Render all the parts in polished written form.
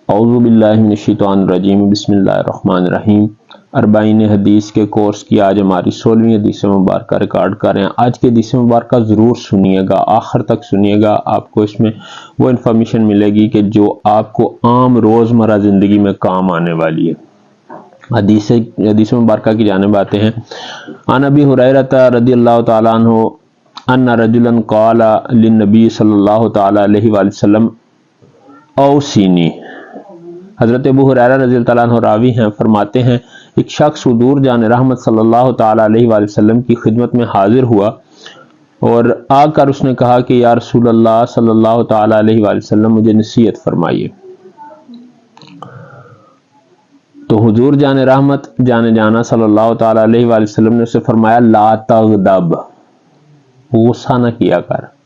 اعوذ باللہ من الشیطان الرجیم، بسم اللہ الرحمن الرحیم۔ اربعین حدیث کے کورس کی آج ہماری 16ویں حدیث مبارکہ ریکارڈ کر رہے ہیں۔ آج کی حدیث مبارکہ ضرور سنیے گا، آخر تک سنیے گا، آپ کو اس میں وہ انفارمیشن ملے گی کہ جو آپ کو عام روزمرہ زندگی میں کام آنے والی ہے۔ حدیث مبارکہ کی جانب آتے ہیں۔ عن ابی ہریرہ رضی اللہ تعالیٰ عنہ ان رجلا قال للنبی صلی اللہ تعالیٰ علیہ وآلہ وسلم اوصینی۔ حضرت ابو ہریرہ رضی اللہ تعالیٰ عنہ راوی ہیں، فرماتے ہیں ایک شخص حضور جان رحمت صلی اللہ تعالیٰ علیہ وآلہ وسلم کی خدمت میں حاضر ہوا اور آ کر اس نے کہا کہ یا رسول اللہ صلی اللہ تعالیٰ علیہ وآلہ وسلم مجھے نصیحت فرمائیے۔ تو حضور جان رحمت جانے جانا صلی اللہ تعالیٰ علیہ وآلہ وسلم نے اسے فرمایا لا تغضب، غصہ نہ کیا کر۔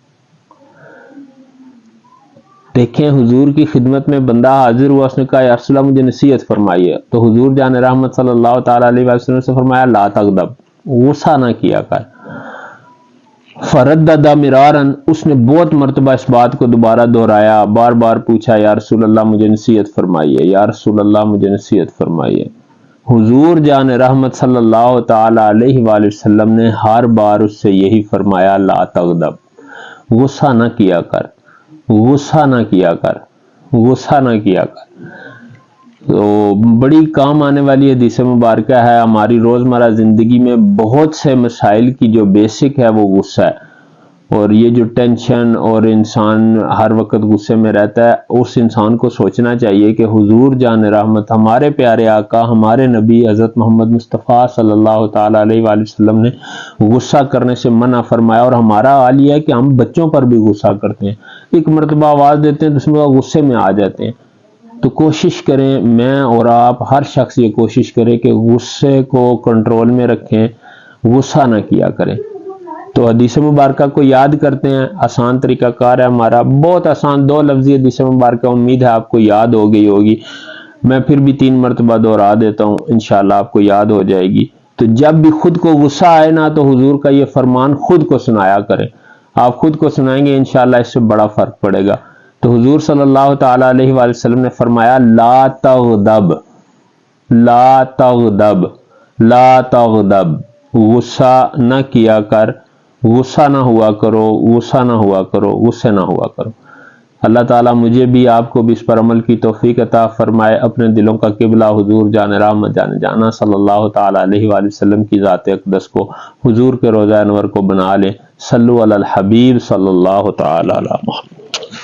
دیکھیں حضور کی خدمت میں بندہ حاضر ہوا، اس نے کہا یا رسول اللہ مجھے نصیحت فرمائیے، تو حضور جان رحمت صلی اللہ تعالیٰ علیہ وآلہ وسلم سے فرمایا لا تغضب، غصہ نہ کیا کر۔ فردد مرارا، اس نے بہت مرتبہ اس بات کو دوبارہ دہرایا، بار بار پوچھا یا رسول اللہ مجھے نصیحت فرمائیے، یا رسول اللہ مجھے نصیحت فرمائیے۔ حضور جان رحمت صلی اللہ تعالیٰ علیہ وآلہ وسلم نے ہر بار اس سے یہی فرمایا لا تغضب، غصہ نہ کیا کر، غصہ نہ کیا کر، غصہ نہ کیا کر۔ تو بڑی کام آنے والی حدیث مبارکہ ہے۔ ہماری روزمرہ زندگی میں بہت سے مسائل کی جو بیسک ہے وہ غصہ ہے، اور یہ جو ٹینشن اور انسان ہر وقت غصے میں رہتا ہے، اس انسان کو سوچنا چاہیے کہ حضور جان رحمت ہمارے پیارے آقا ہمارے نبی حضرت محمد مصطفیٰ صلی اللہ تعالیٰ علیہ وآلہ وسلم نے غصہ کرنے سے منع فرمایا، اور ہمارا حال یہ ہے کہ ہم بچوں پر بھی غصہ کرتے ہیں، ایک مرتبہ آواز دیتے ہیں دوسری مرتبہ غصے میں آ جاتے ہیں۔ تو کوشش کریں، میں اور آپ ہر شخص یہ کوشش کرے کہ غصے کو کنٹرول میں رکھیں، غصہ نہ کیا کریں۔ تو حدیث مبارکہ کو یاد کرتے ہیں، آسان طریقہ کار ہے ہمارا، بہت آسان، 2 لفظی حدیث مبارکہ، امید ہے آپ کو یاد ہو گئی ہوگی۔ میں پھر بھی 3 مرتبہ دہرا دیتا ہوں، انشاءاللہ آپ کو یاد ہو جائے گی۔ تو جب بھی خود کو غصہ آئے نا تو حضور کا یہ فرمان خود کو سنایا کریں، آپ خود کو سنائیں گے انشاءاللہ اس سے بڑا فرق پڑے گا۔ تو حضور صلی اللہ تعالیٰ علیہ وآلہ وسلم نے فرمایا لا تغضب، لا تغضب، لا تغضب، غصہ نہ کیا کر، غصہ نہ ہوا کرو، غصہ نہ ہوا کرو، غصے نہ ہوا کرو۔ اللہ تعالیٰ مجھے بھی آپ کو بھی اس پر عمل کی توفیق عطا فرمائے، اپنے دلوں کا قبلہ حضور جان رحمت جانے جانا صلی اللہ تعالیٰ علیہ وآلہ وسلم کی ذات اقدس کو، حضور کے روضہ انور کو بنا لیں۔ صلو علی الحبیب صلی اللہ تعالیٰ علی محمد۔